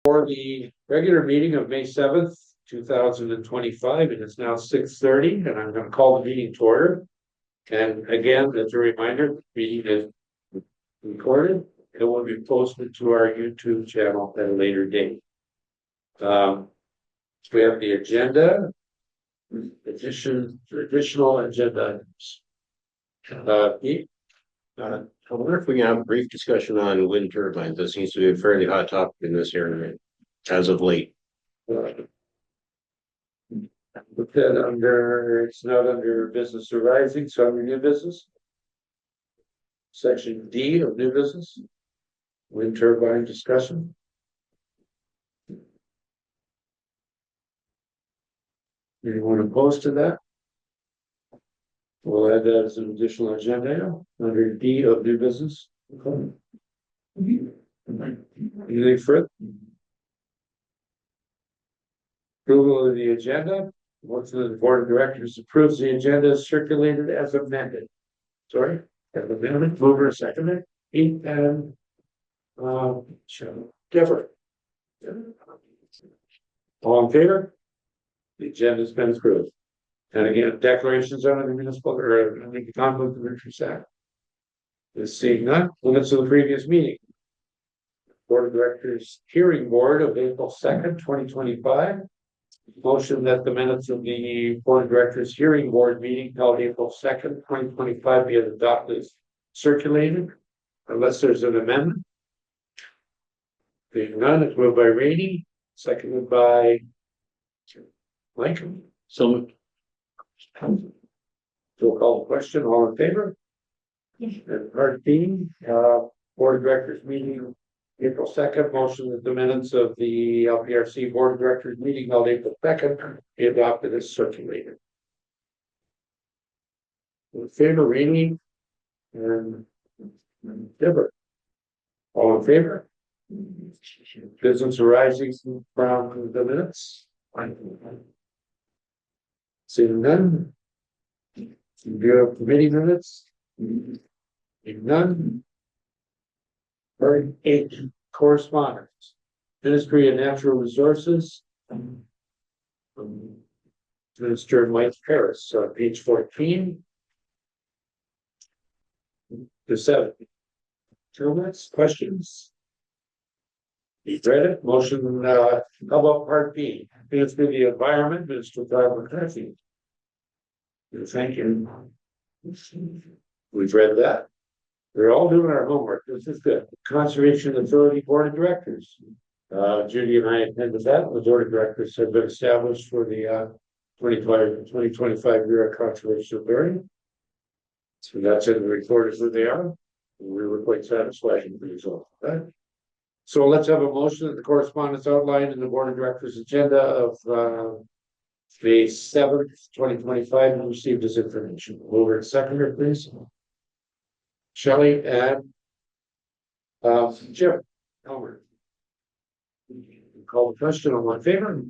For the regular meeting of May 7th, 2025, and it's now 6:30, and I'm going to call the meeting to order. And again, as a reminder, the meeting is recorded. It will be posted to our YouTube channel at a later date. We have the agenda, additional agenda items. Pete? I wonder if we can have a brief discussion on wind turbines. That seems to be a fairly hot topic in this area as of late. Put that under, it's not under business arising, so under new business. Section D of new business. Wind turbine discussion. Anyone opposed to that? We'll add that as an additional agenda item under D of new business. Okay. Anything further? Approval of the agenda. Motion of the board of directors approves the agenda as circulated as amended. Sorry, as amended. Mover seconded. Pete and Deborah. All in favor? The agenda has been approved. And again, declarations under the municipal or the conflict of interest act. Is seeing none. Limits of the previous meeting. Board of Directors Hearing Board of April 2nd, 2025. Motion that the minutes of the Board of Directors Hearing Board meeting held April 2nd, 2025 be adopted, circulated, unless there's an amendment. Being none, it's moved by Rainey, seconded by Mike. So we'll call the question. All in favor? And part B, Board of Directors meeting April 2nd, motion that the minutes of the LPRCA Board of Directors meeting held April 2nd be adopted as circulated. In favor, Rainey and Deborah. All in favor? Business arising from the minutes? Seeing none. Review of committee minutes? Seeing none. Part 8, correspondence. Ministry of Natural Resources. Minister Mike Harris, page 14 to 7. Comments, questions? You've read it. Motion, how about part B? Ministry of the Environment, Minister Todd McCarthy. Thank you. We've read that. We're all doing our homework. This is good. Conservation Authority Board of Directors. Judy and I attended that. The Board of Directors have been established for the 2025 year of Conservation Authority. So that's in the report as who they are. We were quite satisfied with the result of that. So let's have a motion that the correspondence outlined in the Board of Directors agenda of May 7th, 2025 and received as information. Over to seconder, please. Shelley and Jim Elmer. Call the question. All in favor?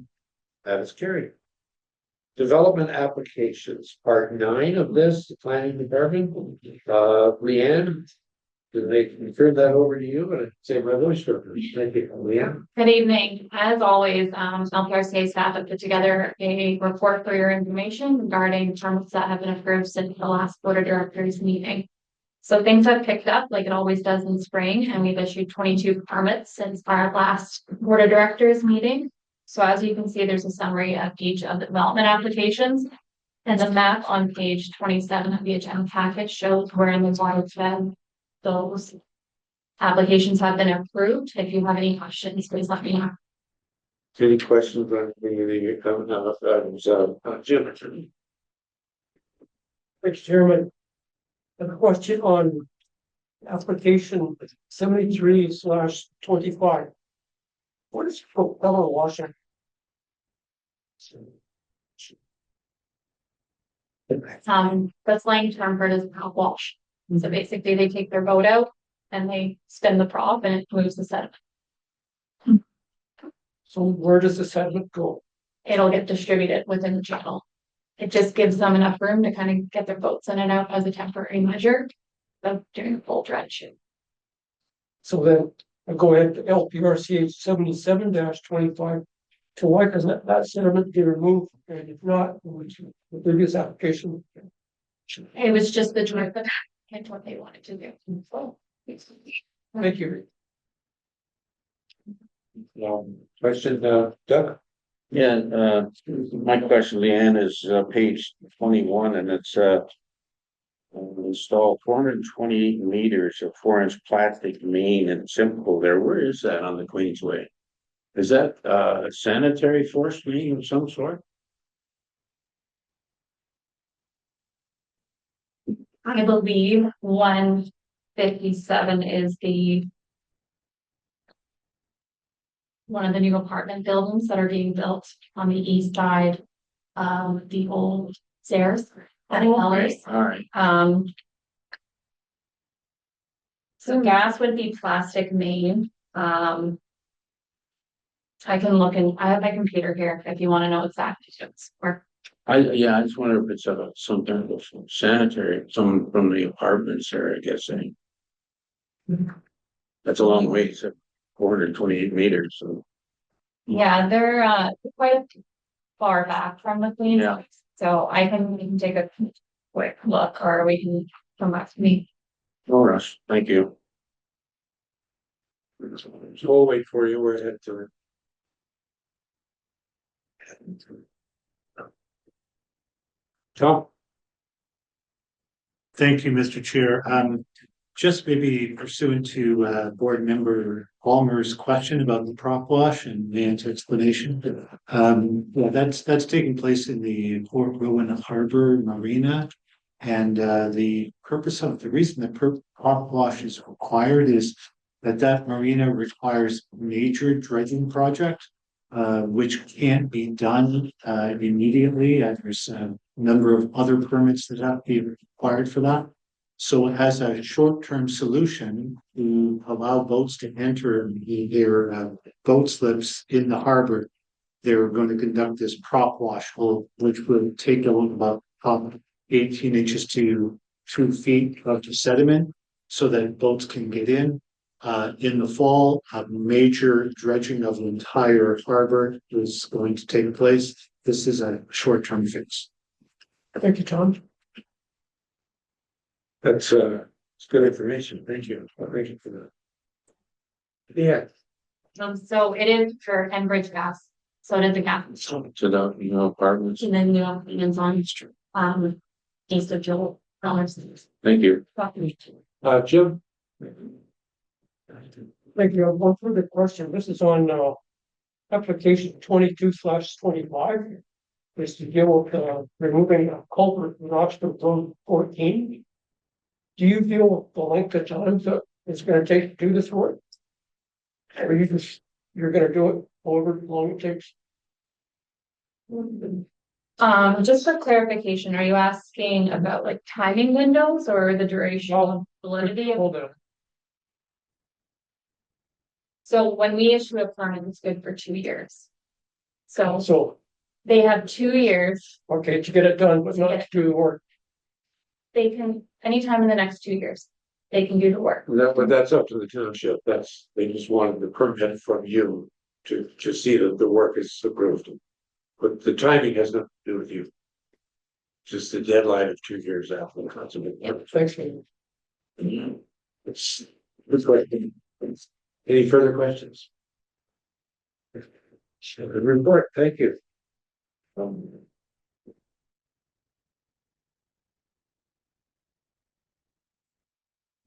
That is carried. Development applications, part 9 of this, the planning department. Leanne, did they turn that over to you? And say my voice for her. Thank you, Leanne. Good evening. As always, LPRCA staff have put together a report for your information regarding permits that have been approved since the last Board of Directors meeting. So things have picked up like it always does in spring, and we've issued 22 permits since our last Board of Directors meeting. So as you can see, there's a summary of each of the development applications, and the map on page 27 of the agenda package shows where in the watershed those applications have been approved. If you have any questions, please let me know. Any questions on the items? Jim. Thanks, Chairman. A question on application 73/25. What is propeller washing? That's slang term for it is prop wash. So basically they take their boat out and they spin the prop and it moves the sediment. So where does the sediment go? It'll get distributed within the channel. It just gives them enough room to kind of get their boats in and out as a temporary measure of doing a full dredge. So then I go ahead to LPRCA 77-25. So why does that sentiment be removed? And if not, the previous application. It was just the direct, and what they wanted to do. Thank you. Question, Doug? Yeah, my question, Leanne, is page 21, and it's install 428 meters of 4-inch plastic main and Simcoe there. Where is that on the Queensway? Is that a sanitary force main of some sort? I believe 157 is one of the new apartment buildings that are being built on the east side of the old stairs. All right. So gas would be plastic main. I can look and I have my computer here if you want to know exactly where. I just wonder if it's something sanitary, some from the apartments there, I guess. That's a long way, so 428 meters. So Yeah, they're quite far back from the Queen. Yeah. So we can take a quick look, or we can come back to me. no rush. Thank you. So we'll wait for you. We're ahead to it. Tom? Thank you, Mr. Chair. Just maybe pursuant to board member Palmer's question about the prop wash and Dan's explanation. Yeah, that's taking place in the Port Rowan Harbor Marina. And the reason the prop wash is required is that marina requires major dredging project, which can't be done immediately. There's a number of other permits that have to be required for that. So as a short-term solution to allow boats to enter their boat slips in the harbor, they're going to conduct this prop wash, which will take about 18 inches to 2 feet of the sediment so that boats can get in. In the fall, a major dredging of the entire harbor is going to take place. This is a short-term fix. Thank you, Tom. That's it's good information. Thank you. Thank you for that. Yeah. So it is for Enbridge Gas. So it is a gas. To the apartments. And then new opinions on east of Joel. Thank you. Jim? Thank you. I have one further question. This is on application 22/25. Is to deal with removing a culvert in Oxford Road 14. Do you feel the length of time that it's going to take to do this work? Or you're going to do it however long it takes? Just for clarification, are you asking about like timing windows or the duration of validity? Hold on. So when we issue a permit, it's good for 2 years. So they have 2 years. Okay, to get it done, but not to do the work. They can, anytime in the next 2 years, they can do the work. But that's up to the township. They just wanted the permit from you to see that the work is approved. But the timing has nothing to do with you. Just the deadline of 2 years after the consummate. Thanks, man. It's good question. Any further questions? Good report. Thank you.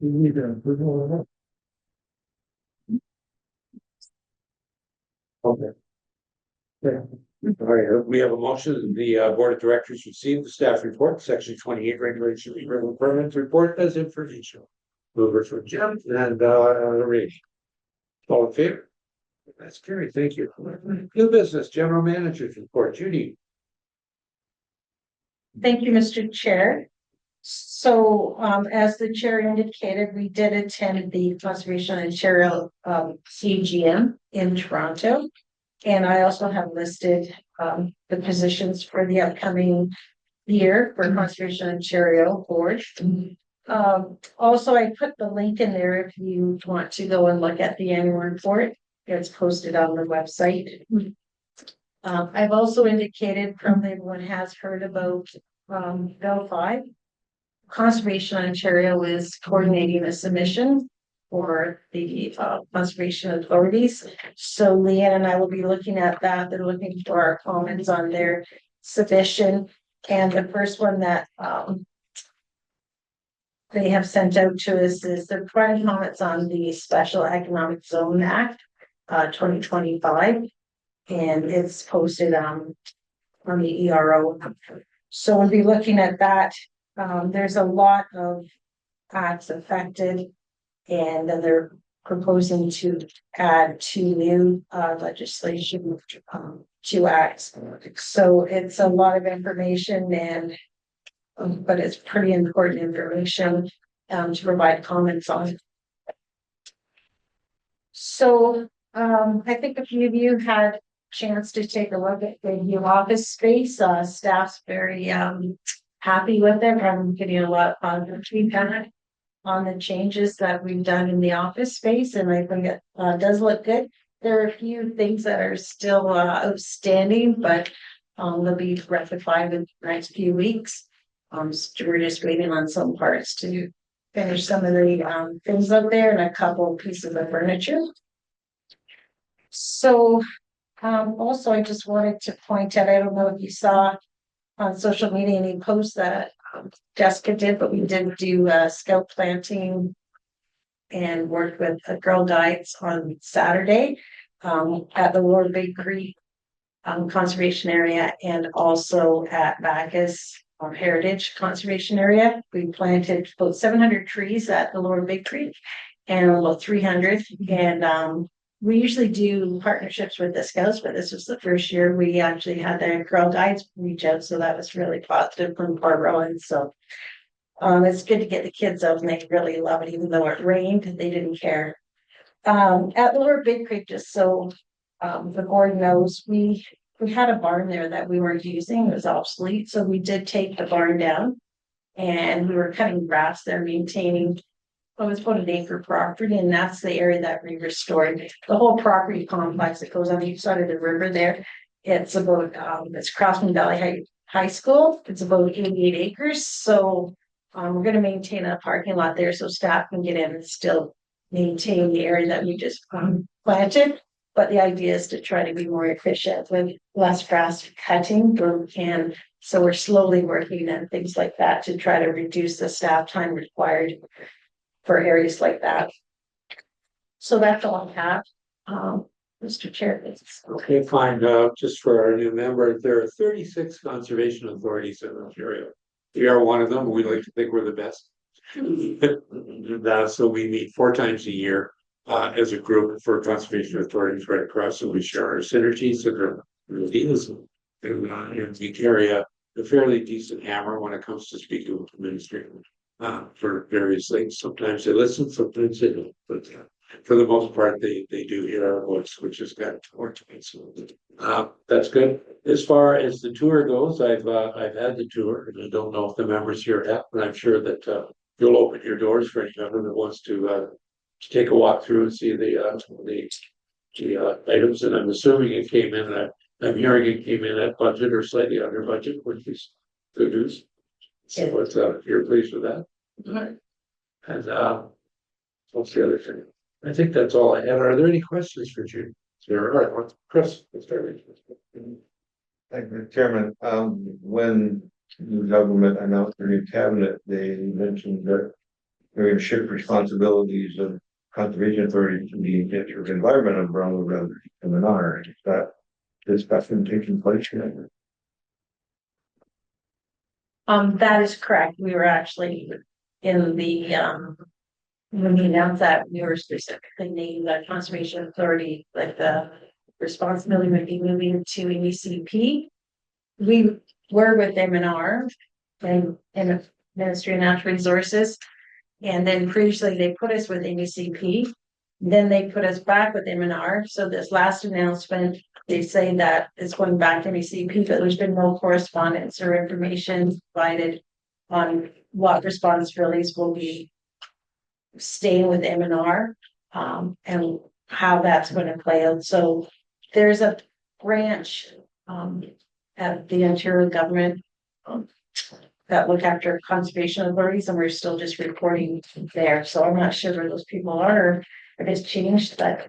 You need to approve all of that. Okay. Yeah. All right, we have a motion. The board of directors received the staff report, section 28 regulation permit report as information. Mover for Jim and Ray. All in favor? That's carried. Thank you. New business, general manager's report. Judy. Thank you, Mr. Chair. So, as the chair indicated, we did attend the Conservation Ontario CGM in Toronto. And I also have listed the positions for the upcoming year for Conservation Ontario board. Also, I put the link in there if you want to go and look at the annual report. It's posted on the website. I've also indicated probably everyone has heard about, Bill 5. Conservation Ontario is coordinating a submission for the conservation authorities. So Leanne and I will be looking at that. They're looking for our comments on their submission. And the first one that they have sent out to us is they're providing comments on the Special Economic Zone Act 2025. And it's posted on the ERO. So we'll be looking at that. There's a lot of acts affected, and then they're proposing to add 2 new legislation to acts. So it's a lot of information, and but it's pretty important information to provide comments on. So I think a few of you had a chance to take a look at the new office space. Staff's very happy with it. I'm getting a lot of positive feedback on the changes that we've done in the office space, and I think it does look good. There are a few things that are still outstanding, but they'll be rectified in the next few weeks. We're just waiting on some parts to finish some of the things up there and a couple pieces of furniture. So also I just wanted to point out, I don't know if you saw on social media any posts that Jessica did, but we did do scout planting and worked with Girl Guides on Saturday at the Lower Big Creek conservation area, and also at Bacchus Heritage Conservation Area. We planted about 700 trees at the Lower Big Creek and about 300. And we usually do partnerships with the Scouts, but this was the first year we actually had the Girl Guides reach out. So that was really positive from Port Rowan. So it's good to get the kids out, and they really love it, even though it rained, they didn't care. At the Lower Big Creek, just so the board knows, we had a barn there that we weren't using. It was obsolete. So we did take the barn down, and we were cutting grass there, maintaining. It was about an acre property, and that's the area that we restored. The whole property complex that goes on each side of the river there. It's about it's Crossman Valley High School. It's about 88 acres. So we're going to maintain a parking lot there so staff can get in and still maintain the area that we just planted. But the idea is to try to be more efficient with less grass cutting where we can. So we're slowly working on things like that to try to reduce the staff time required for areas like that. So that's all I have. Mr. Chair. Okay, fine. Just for our new member, there are 36 conservation authorities in Ontario. We are one of them. We like to think we're the best. So we meet 4 times a year as a group for conservation authorities right across, and we share our synergies and our ideas. And we carry a fairly decent hammer when it comes to speaking with administrators for various things. Sometimes they listen, sometimes they don't. But for the most part, they do hear our voice, which is kind of important to me. So that's good. As far as the tour goes, I've had the tour, and I don't know if the members here have, but I'm sure that you'll open your doors for any member that wants to take a walk through and see the items. And I'm assuming it came in. I'm hearing it came in at budget or slightly under budget, which is good news. So you're pleased with that. Right. And what's the other thing? I think that's all I had. Are there any questions for Judy? All right, Chris, let's start. Thank you, Chairman. When the government announced their new cabinet, they mentioned that they're going to shift responsibilities of conservation authority to the District Environment umbrella rather than MNR. Is that discussion taking place here? That is correct. We were actually in the when we announced that, we were specifically named the Conservation Authority, like the responsibility would be moving to MECP. We were with MNR and Ministry of Natural Resources, and then previously they put us with MECP. Then they put us back with MNR. So this last announcement, they say that it's going back to MECP, but there's been no correspondence or information provided on what responsibilities will be staying with M&R, and how that's going to play out. So there's a branch, at the Ontario government, that look after conservation authorities, and we're still just reporting there. So I'm not sure where those people are, or if it's changed, but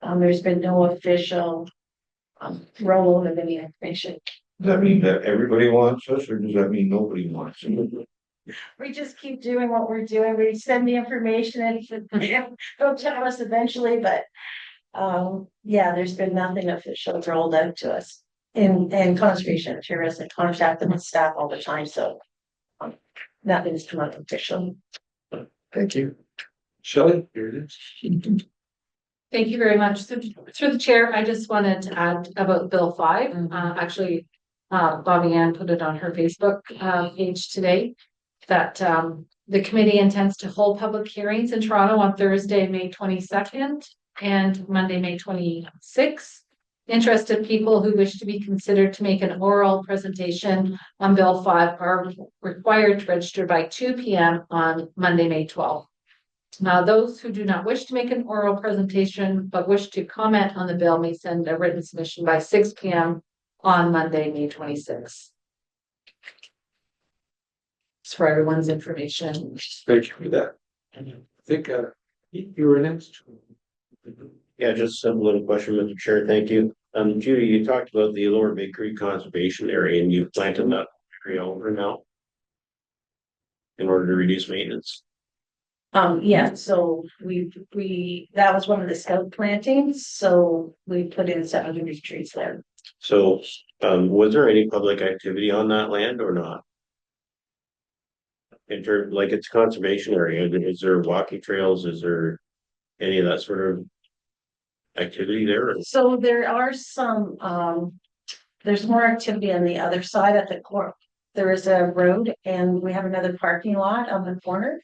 there's been no official role of any information. Does that mean that everybody wants us, or does that mean nobody wants us? We just keep doing what we're doing. We send the information and they'll tell us eventually, but yeah, there's been nothing official rolled out to us. In conservation materials and contact them with staff all the time, so nothing's come out official. Thank you. Shelley, here it is. Thank you very much. So through the chair, I just wanted to add about Bill 5. Actually, Bobby Ann put it on her Facebook page today that the committee intends to hold public hearings in Toronto on Thursday, May 22nd and Monday, May 26th. Interested people who wish to be considered to make an oral presentation on Bill 5 are required to register by 2 p.m. on Monday, May 12th. Now, those who do not wish to make an oral presentation but wish to comment on the bill may send a written submission by 6 p.m. on Monday, May 26th. It's for everyone's information. Thank you for that. I think, you were next. Yeah, just a little question, Mr. Chair. Thank you. Judy, you talked about the Lower Bay Creek Conservation Area, and you've planted that area over now in order to reduce maintenance. Yeah, so we that was one of the scout plantings, so we put in 700 trees there. So, was there any public activity on that land or not? In terms, like it's conservation area, is there walking trails? Is there any of that sort of activity there? So there are some, there's more activity on the other side at the court. There is a road and we have another parking lot on the corner.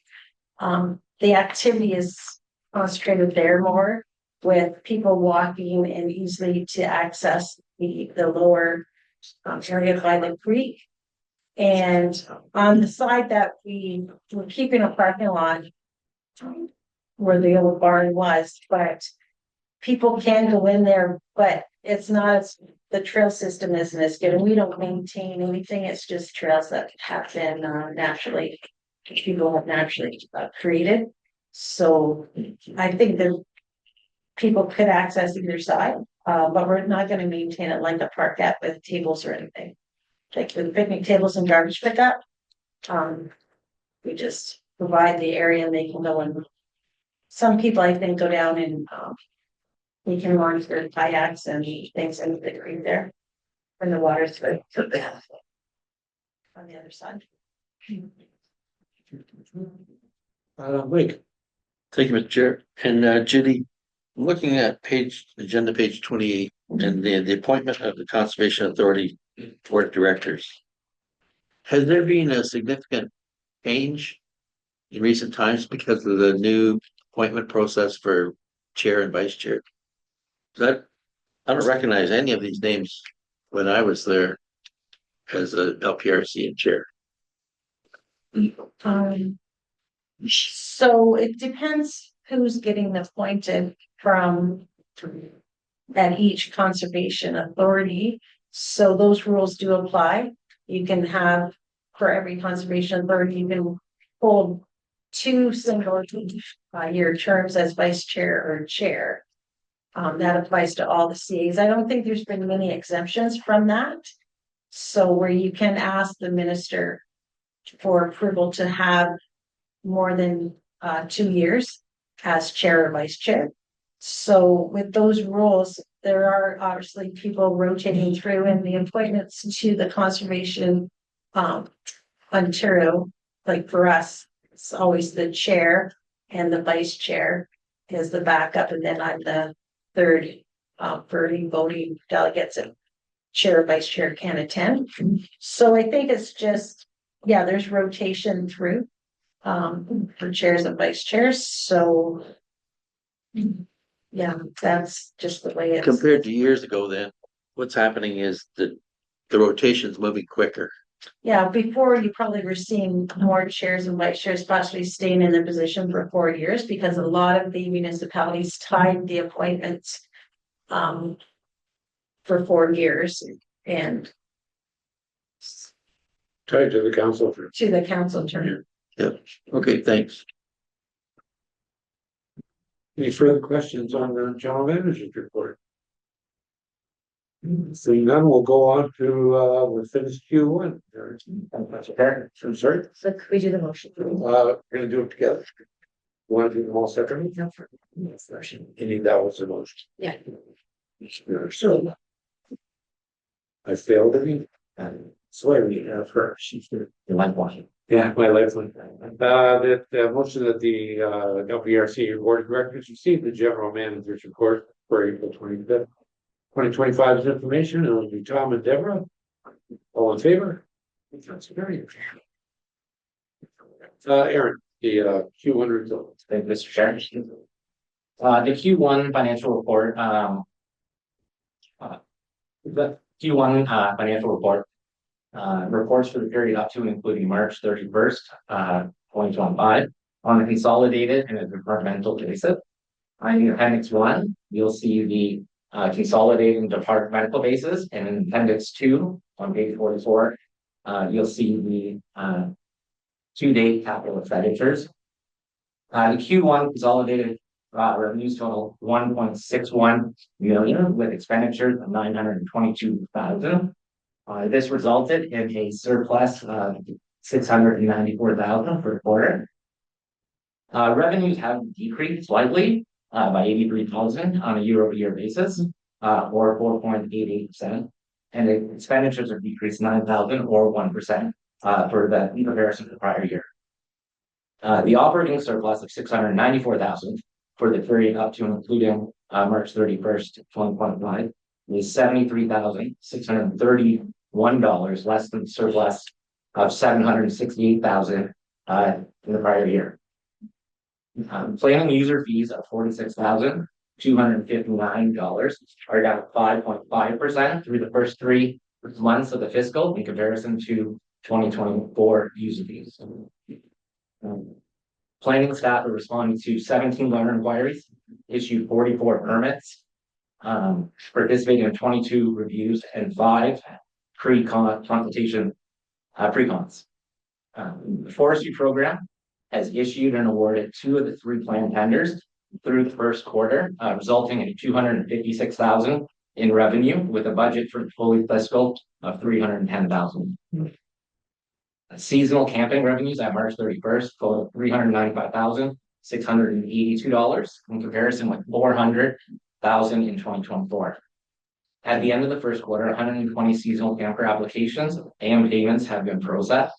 The activity is concentrated there more, with people walking and easily to access the lower area by the creek. And on the side that we're keeping a parking lot where the old barn was, but people can go in there, but it's not as, the trail system isn't as good, and we don't maintain anything. It's just trails that have been naturally, people have naturally created. So I think that people could access either side, but we're not going to maintain it like a parkette with tables or anything. Like with picnic tables and garbage pickup, we just provide the area and they can go, and some people I think go down and we can launch their kayaks and things into the creek there when the water's good on the other side. Mike. Thank you, Mr. Chair. And Judy, looking at agenda page 28 and the appointment of the Conservation Authority Board of Directors. Has there been a significant change in recent times because of the new appointment process for chair and vice chair? I don't recognize any of these names when I was there as a LPRCA chair. So it depends who's getting appointed from at each conservation authority. So those rules do apply. You can have, for every conservation authority, you can hold 2 single year terms as vice chair or chair. That applies to all the CAs. I don't think there's been many exemptions from that. So where you can ask the minister for approval to have more than 2 years as chair or vice chair. So with those rules, there are obviously people rotating through, and the appointments to the conservation Ontario, like for us, it's always the chair and the vice chair is the backup, and then I'm the third for any voting delegates, and chair or vice chair can attend. So I think it's just, yeah, there's rotation through for chairs and vice chairs. So yeah, that's just the way it's Compared to years ago then, what's happening is that the rotation's moving quicker. Yeah, before you probably were seeing more chairs and vice chairs possibly staying in the position for 4 years because a lot of the municipalities tied the appointments for 4 years and Tied to the council for. to the council term. Okay, thanks. Any further questions on the general manager's report? Seeing none, we'll go on to, we'll finish Q1. I'm sorry, So could we do the motion? we're gonna do it together. You want to do them all separately? Any, that was the motion. Yeah. So. I failed any, swear we have her, she's the. You like watching? Yeah, my last one. That, motion that the, LPRCA Board of Directors received the general manager's report for April 25th. 2025's information, and it'll be Tom and Deborah. All in favor? That's very. Aaron, the, Q1 results. Thank you, Mr. Chair. The Q1 financial report, the Q1 financial report reports for the period up to and including March 31st, 2025 on a consolidated and a departmental basis. In appendix 1, you'll see the consolidated and departmental basis, and in appendix 2 on page 44, you'll see the to-date capital expenditures. The Q1 consolidated revenues total 1.61 million with expenditures of 922,000. This resulted in a surplus of 694,000 per quarter. Revenues have decreased slightly by 83,000 on a year-over-year basis, or 4.88%, and the expenditures have decreased 9,000 or 1% for the in comparison to the prior year. The operating surplus of 694,000 for the period up to and including March 31st, 2025 is $73,631 less than the surplus of 768,000 in the prior year. Planning user fees of $46,259 are down 5.5% through the first 3 months of the fiscal in comparison to 2024 user fees. Planning staff are responding to 17 learner inquiries, issued 44 permits, participating in 22 reviews and 5 consultation pre-cons. The forestry program has issued and awarded 2 of the 3 planned tenders through the first quarter, resulting in 256,000 in revenue with a budget for the fully fiscal of 310,000. Seasonal camping revenues at March 31st total $395,682 in comparison with 400,000 in 2024. At the end of the first quarter, 120 seasonal camper applications and payments have been processed.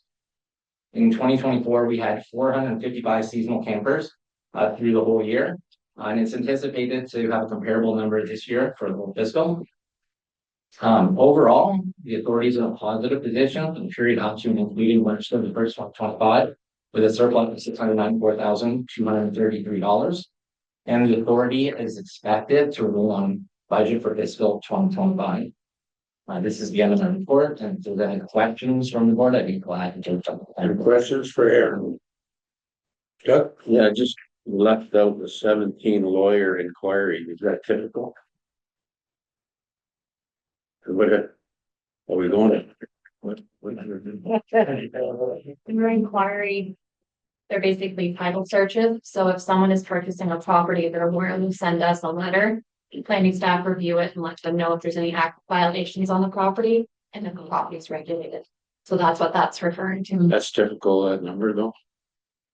In 2024, we had 455 seasonal campers through the whole year, and it's anticipated to have a comparable number this year for the whole fiscal. Overall, the authority is in a positive position for the period up to and including March 31st, 2025, with a surplus of $694,233. And the authority is expected to remain on budget for fiscal 2025. This is the end of my report, and if there's any questions from the board, I'd be glad to take them. Any questions for Aaron? Chuck? Yeah, just left out the 17 lawyer inquiry. Is that typical? What are we going to? What? In your inquiry, they're basically title searches. So if someone is purchasing a property, they're aware to send us a letter. Planning staff review it and let them know if there's any act violations on the property, and then the property is regulated. So that's what that's referring to. That's typical number though.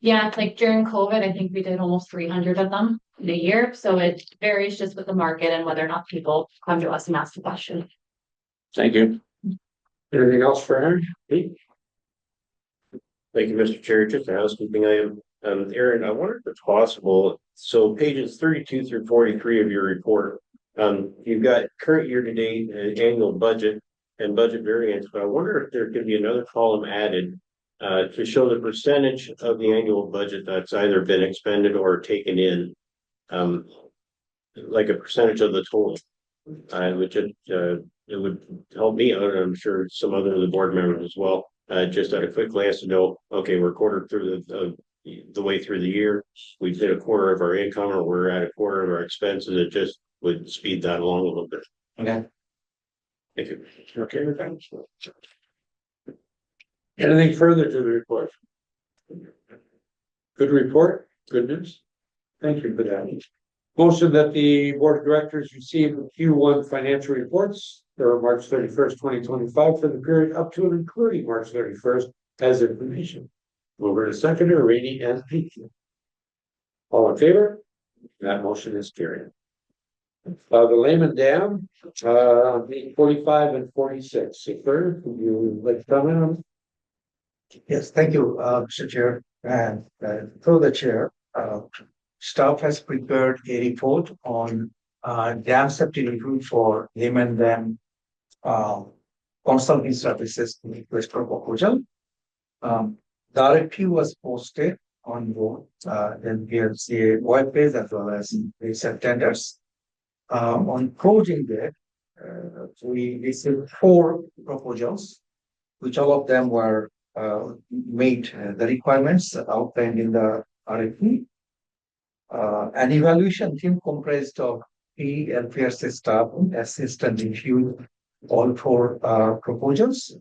Yeah, it's like during COVID, I think we did almost 300 of them in a year. So it varies just with the market and whether or not people come to us and ask the question. Thank you. Anything else for Aaron? Pete? Thank you, Mr. Chair. Just a housekeeping item. Aaron, I wonder if it's possible. So pages 32 through 43 of your report, you've got current year to date annual budget and budget variance, but I wonder if there could be another column added to show the percentage of the annual budget that's either been expended or taken in, like a percentage of the total. Which it would help me out, and I'm sure some other of the board members as well. just at a quick glance to know, okay, we're quarter through the way through the year. We've hit a quarter of our income or we're at a quarter of our expenses. It just would speed that along a little bit. Okay. Thank you. Okay, with that? Anything further to the report? Good report, good news. Thank you for that. Motion that the board of directors receive the Q1 financial reports for March 31st, 2025 for the period up to and including March 31st as information. Over to seconder, Rainey and Pete. All in favor? That motion is carried. The Lehman Dam, on page 45 and 46. Sir, would you like to comment on? Yes, thank you, Mr. Chair, and through the chair, staff has prepared a report on dam safety review for Lehman Dam consulting services request for proposal. The RFP was posted on both LPRCA webpage as well as recent tenders. On closing date, we received 4 proposals, which all of them were made the requirements outlined in the RFP. An evaluation team comprised of LPRCA staff assist and review all 4 proposals,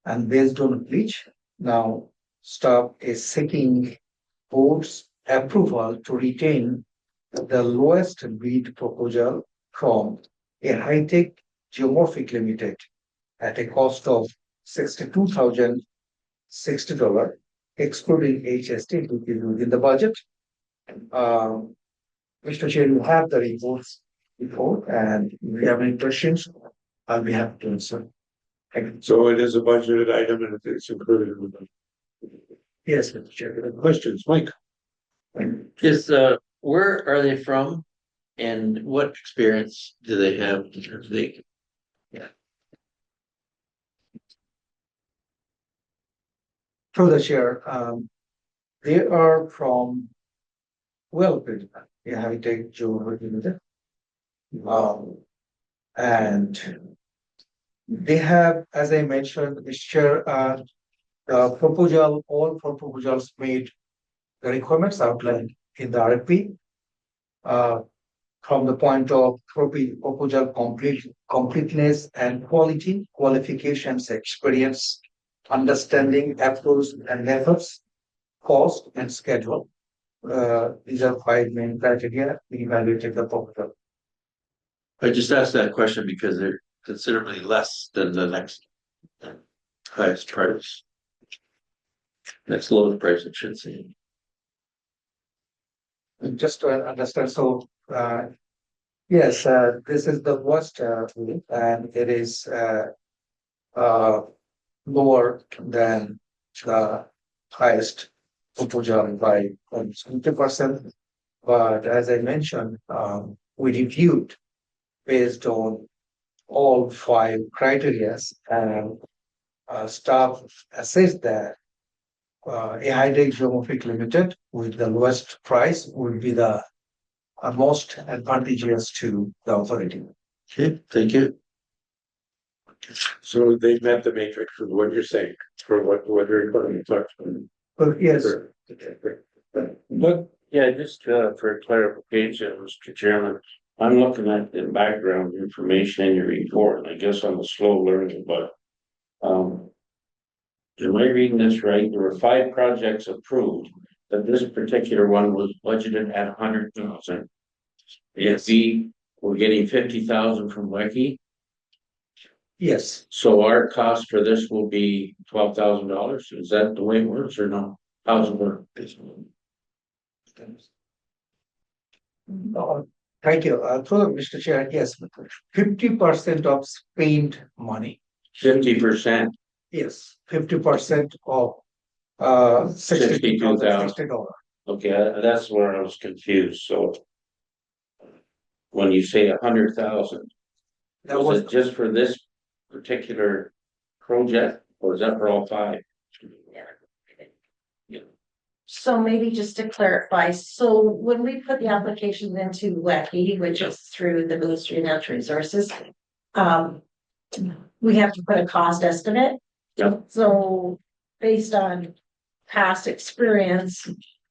and based on which now staff is seeking board's approval to retain the lowest bid proposal from a high-tech geomorphic limited at a cost of $62,060, excluding HST, which is within the budget. Mr. Chair, you have the reports before, and if you have any questions, I'll be happy to answer. So it is a budgeted item and it's included in the. Yes, Mr. Chair. Questions, Mike? Yes, where are they from? And what experience do they have in terms of the? Through the chair, they are from well-built, high-tech geomorphic limited. And they have, as I mentioned, Mr. Chair, proposal, all 4 proposals made the requirements outlined in the RFP. From the point of proposal completeness and quality, qualifications, experience, understanding, approach and methods, cost and schedule. These are 5 main criteria we evaluated the proposal. I just asked that question because they're considerably less than the next highest price. Next lowest price, it should say. And just to understand, so yes, this is the worst and it is lower than the highest proposal by 50%. But as I mentioned, we reviewed based on all 5 criteria, and staff assessed that a high-tech geomorphic limited with the lowest price would be the most advantageous to the authority. Okay, thank you. So they met the matrix of what you're saying, for what you're putting to. But yes, But Yeah, just for clarification, Mr. Chairman, I'm looking at the background information in your report, and I guess I'm a slow learner, but am I reading this right? There were 5 projects approved, but this particular one was budgeted at 100,000. If we were getting 50,000 from Weki, yes, so our cost for this will be $12,000. Is that the way it works or no? How's it work? thank you. Through Mr. Chair, yes, 50% of spent money. 50%. Yes, 50% of $62,060. Okay, that's where I was confused. So when you say 100,000, That was was it just for this particular project, or is that for all 5? So maybe just to clarify, so when we put the applications into WECI, which is through the Ministry of Natural Resources, we have to put a cost estimate. Yep. So based on past experience,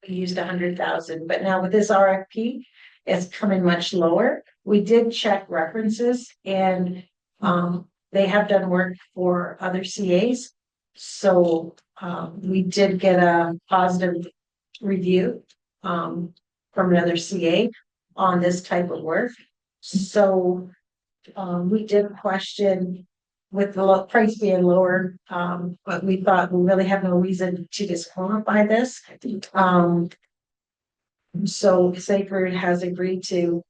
we used 100,000, but now with this RFP, it's coming much lower. We did check references and, they have done work for other CAs. So, we did get a positive review, from another CA on this type of work. So, we did question with the price being lower, but we thought we really have no reason to disqualify this. So Sacred has agreed to,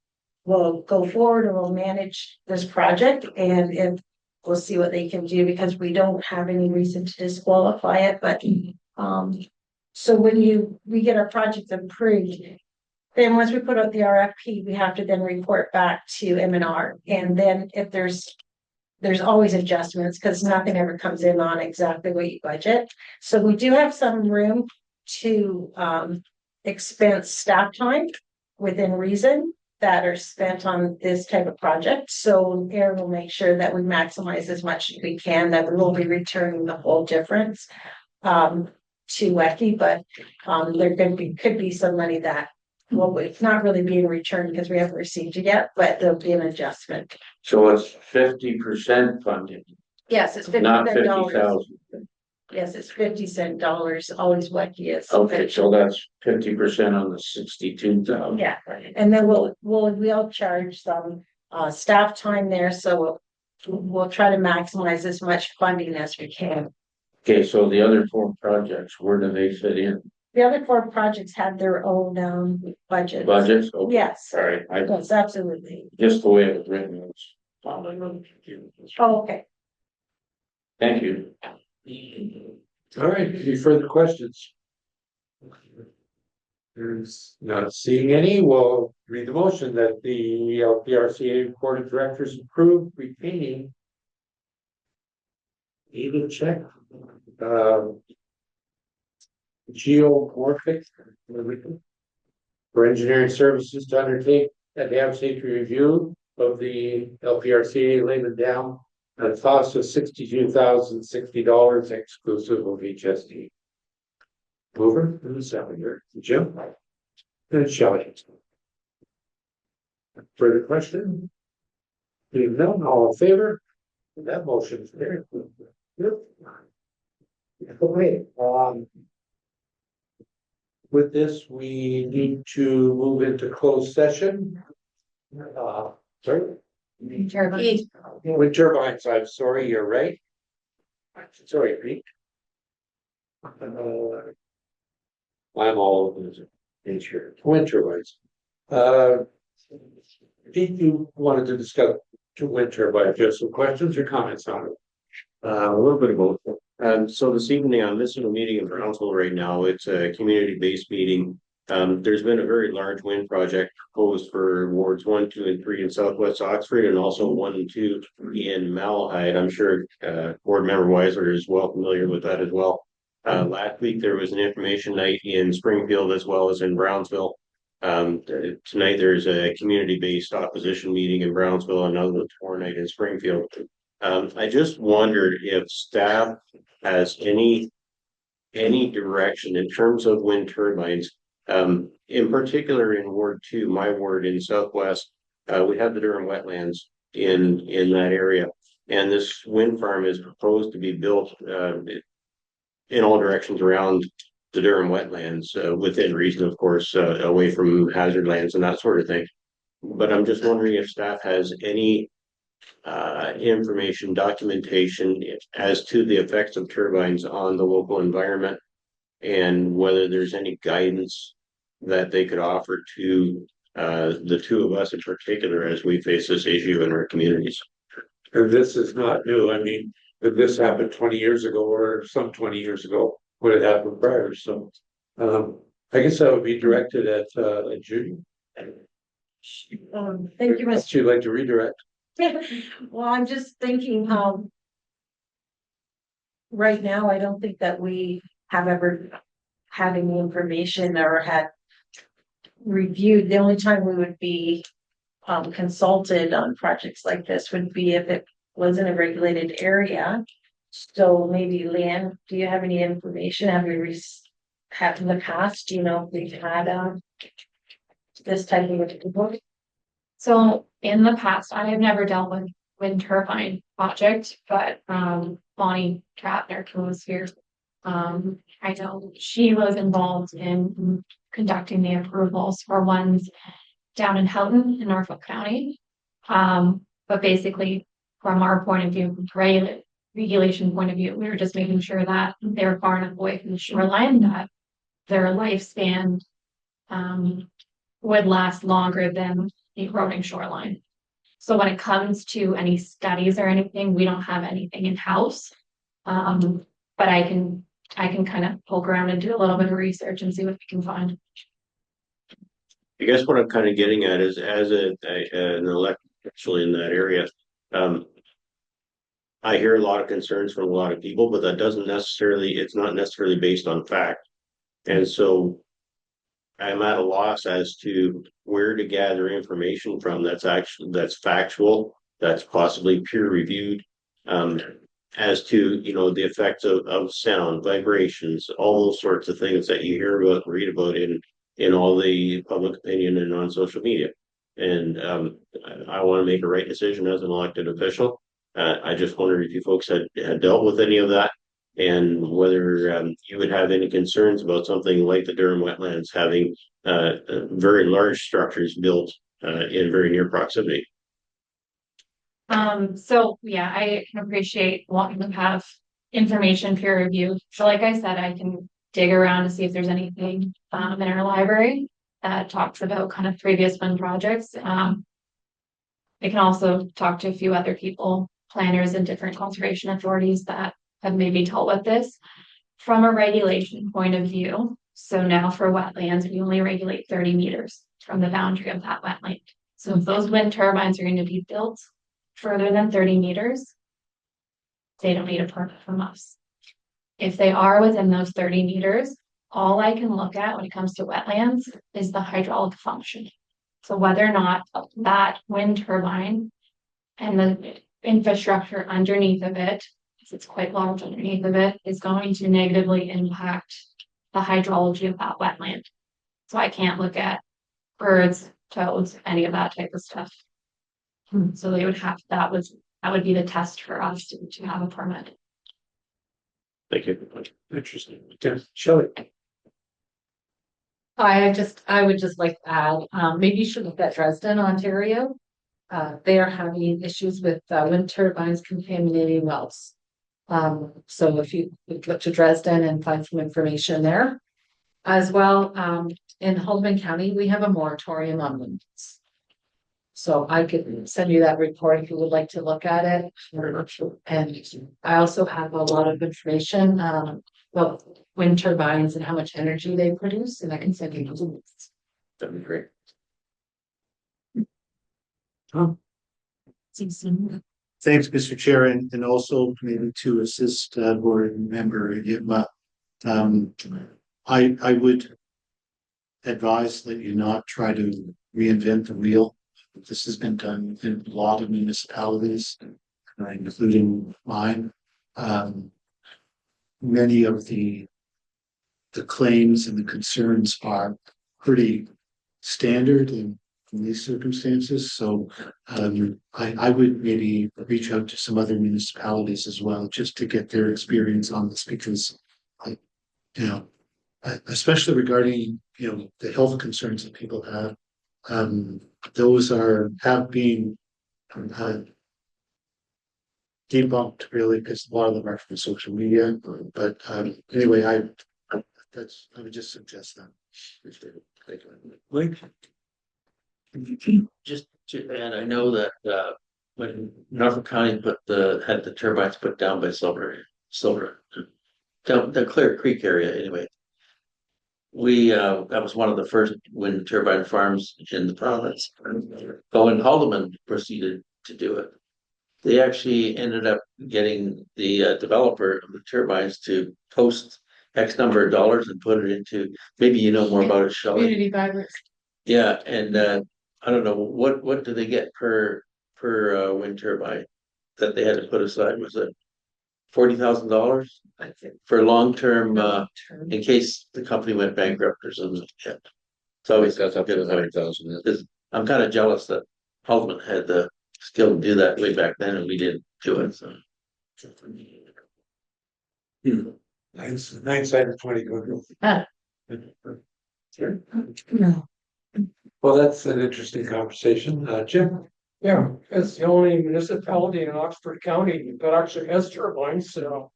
we'll go forward and we'll manage this project and if we'll see what they can do because we don't have any reason to disqualify it, but so when we get our project approved, then once we put out the RFP, we have to then report back to M&R. And then if there's always adjustments because nothing ever comes in on exactly what you budget. So we do have some room to expense staff time within reason that are spent on this type of project. So Aaron will make sure that we maximize as much as we can, that we'll be returning the whole difference to WECI, but there could be some money that, well, it's not really being returned because we haven't received it yet, but there'll be an adjustment. So it's 50% funded, Yes, it's 50 not cent dollars. 50,000. Yes, it's 50 cent dollars, always WECI is. Okay, so that's 50% on the 62,000. Yeah, and then we'll charge some staff time there, so we'll try to maximize as much funding as we can. Okay, so the other 4 projects, where do they fit in? The other 4 projects have their own budget. Budgets? Okay. Yes, All right, yes, absolutely. just the way it was written, it was probably a little confusing. Oh, okay. Thank you. All right, any further questions? There's not seeing any, we'll read the motion that the LPRCA Board of Directors approve retaining either check, geomorphic for engineering services to undertake a dam safety review of the LPRCA Lehman Dam at a cost of $62,060 exclusive of HSD. Mover and the seconder, Jim. And Shelley. Further question? Being none, all in favor? That motion is carried. Okay, with this, we need to move into closed session. Sorry? Wind turbines, I'm sorry, you're right. Sorry, Pete. I'm all over the nature. Wind turbines. Pete, you wanted to discuss wind turbines, just some questions or comments on it? A little bit of both. So this evening, I'm missing a meeting in Brownsville right now. It's a community-based meeting. There's been a very large wind project proposed for wards 1, 2, and 3 in Southwest Oxford, and also 1 and 2 in Malahide. I'm sure Board Member Weiser is well familiar with that as well. Last week there was an information night in Springfield as well as in Brownsville. Tonight there's a community-based opposition meeting in Brownsville, and another tour night in Springfield. I just wondered if staff has any direction in terms of wind turbines. In particular in Ward 2, my ward in Southwest, we have the Durham wetlands in that area. And this wind farm is proposed to be built in all directions around the Durham wetlands, within reason, of course, away from hazard lands and that sort of thing. But I'm just wondering if staff has any information, documentation as to the effects of turbines on the local environment, and whether there's any guidance that they could offer to the two of us in particular as we face this issue in our communities. And this is not new. I mean, if this happened 20 years ago or some 20 years ago, what had happened prior. So I guess that would be directed at Judy. Thank you, Mr. She'd like to redirect. Well, I'm just thinking, right now, I don't think that we have ever had any information or had reviewed. The only time we would be consulted on projects like this would be if it was in a regulated area. So maybe Leanne, do you have any information? Have you had in the past, do you know if we've had, this type of report? So in the past, I have never dealt with wind turbine project, but Bonnie Trapner, who was here. I know she was involved in conducting the approvals for ones down in Houghton in Norfolk County. But basically, from our point of view, regulation point of view, we were just making sure that they're far enough away from the shoreline that their lifespan would last longer than the eroding shoreline. So when it comes to any studies or anything, we don't have anything in-house. But I can kind of poke around and do a little bit of research and see what we can find. I guess what I'm kind of getting at is as an elected actually in that area, I hear a lot of concerns from a lot of people, but that doesn't necessarily, it's not necessarily based on fact. And so I'm at a loss as to where to gather information from that's factual, that's possibly peer reviewed, as to, you know, the effects of sound, vibrations, all those sorts of things that you hear about, read about in all the public opinion and on social media. And I want to make a right decision as an elected official. I just wondered if you folks had dealt with any of that and whether you would have any concerns about something like the Durham wetlands having very large structures built in very near proximity. So yeah, I can appreciate wanting to have information peer reviewed. So like I said, I can dig around to see if there's anything in our library that talks about kind of previous wind projects. I can also talk to a few other people, planners and different conservation authorities that have maybe dealt with this from a regulation point of view. So now for wetlands, we only regulate 30 meters from the boundary of that wetland. So if those wind turbines are going to be built further than 30 meters, they don't need a permit from us. If they are within those 30 meters, all I can look at when it comes to wetlands is the hydraulic function. So whether or not that wind turbine and the infrastructure underneath of it, because it's quite large underneath of it, is going to negatively impact the hydrology of that wetland. So I can't look at birds, toads, any of that type of stuff. So they would have, that would be the test for us to have a permit. Thank you. Interesting. Okay, Shelley. I would just like to add, maybe you should look at Dresden, Ontario. They are having issues with wind turbines contaminating wells. So if you look to Dresden and find some information there. As well, in Haldeman County, we have a moratorium on winds. So I could send you that report if you would like to look at it. And I also have a lot of information about wind turbines and how much energy they produce, and I can send you those links. That'd be great. Thanks, Mr. Chair, and also maybe to assist board member Yitma. I would advise that you not try to reinvent the wheel. This has been done in a lot of municipalities, including mine. Many of the claims and the concerns are pretty standard in these circumstances. So I would maybe reach out to some other municipalities as well, just to get their experience on this, because especially regarding the health concerns that people have, those have been debunked really, because a lot of them are from social media. But anyway, I would just suggest that. Link. Just to add, I know that when Norfolk County had the turbines put down by Silver, down the Clear Creek area anyway. That was one of the first wind turbine farms in the province. But when Haldeman proceeded to do it, they actually ended up getting the developer of the turbines to post X number of dollars and put it into, maybe you know more about it, Shelley. Community vibrant. Yeah, and I don't know, what do they get per wind turbine that they had to put aside? Was it $40,000 for long-term, in case the company went bankrupt or something. Yeah. So it's That's up to 100,000. because I'm kind of jealous that Haldeman had the skill to do that way back then and we didn't do it, so. Nine sided 20 good. Well, that's an interesting conversation. Jim? Yeah, it's the only municipality in Oxford County that actually has turbines, so.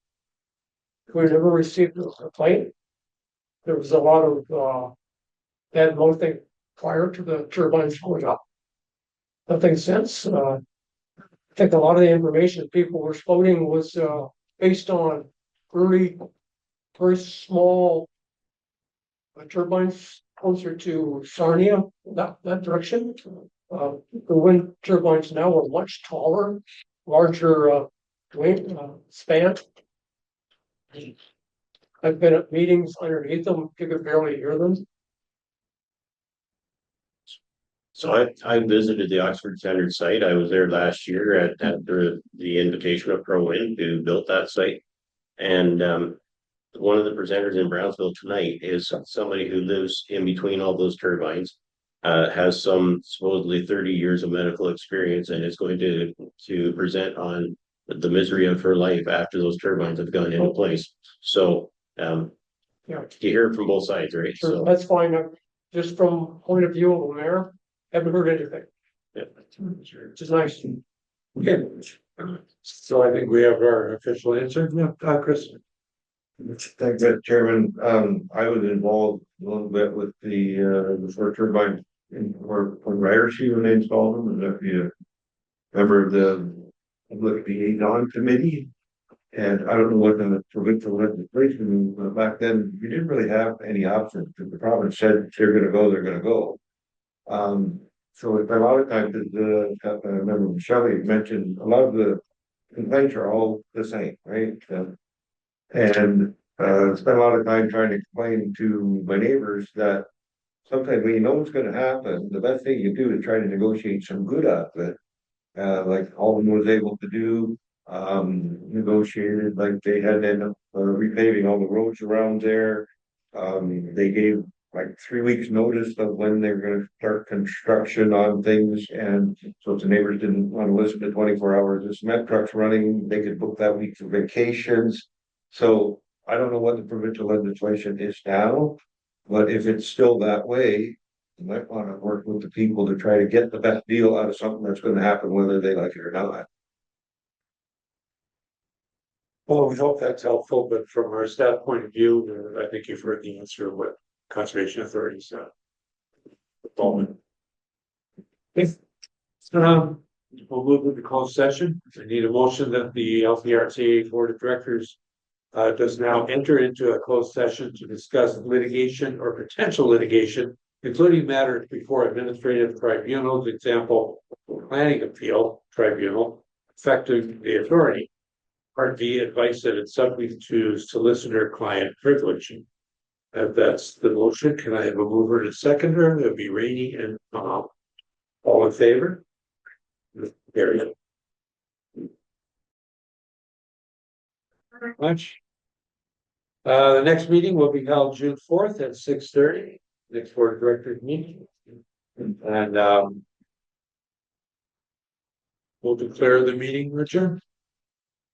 We never received a complaint. There was a lot of, bad mouthing prior to the turbines going up. Nothing since, I think a lot of the information people were quoting was, based on early, very small. Turbines closer to Sarnia, that direction. The wind turbines now are much taller, larger, span. I've been at meetings underneath them, you could barely hear them. So I visited the Oxford Center site. I was there last year at the invitation of Pro Wind who built that site. And one of the presenters in Brownsville tonight is somebody who lives in between all those turbines. Has some supposedly 30 years of medical experience and is going to present on the misery of her life after those turbines have gone into place. So Yeah, you hear it from both sides, right? sure, So that's fine. Just from point of view of the mayor, haven't heard anything, yeah. which is nice. Okay. So I think we have our official answer. Yeah, Chris. Thank you, Chairman. I was involved a little bit with the first turbine for Ryerson when they installed them, and if you remember the liaison committee. And I don't know what the provincial legislation, but back then, you didn't really have any options. If the province said they're gonna go, they're gonna go. So a lot of times, I remember Shelley mentioned, a lot of the complaints are all the same, right? And spent a lot of time trying to explain to my neighbors that sometimes when you know what's gonna happen, the best thing you do is try to negotiate some good out of it. Like Alden was able to do, negotiated, like they had to end up repaving all the roads around there. They gave like 3 weeks notice of when they're gonna start construction on things, and so if the neighbors didn't want to listen to 24 hours of cement trucks running, they could book that week for vacations. So I don't know what the provincial legislation is now, but if it's still that way, you might want to work with the people to try to get the best deal out of something that's going to happen, whether they like it or not. Well, we hope that's helpful, but from our staff point of view, I think you've heard the answer of what conservation authorities. We'll move into closed session. I need a motion that the LPRCA Board of Directors does now enter into a closed session to discuss litigation or potential litigation, including matters before administrative tribunals, example, planning appeal tribunal, affecting the authority. Part B, advice that it's subject to solicitor-client privilege. If that's the motion, can I have a mover and a seconder? That'd be Rainey and Tom. All in favor? Carry much. The next meeting will be held June 4th at 6:30. Next Board of Directors meeting. And we'll declare the meeting adjourned.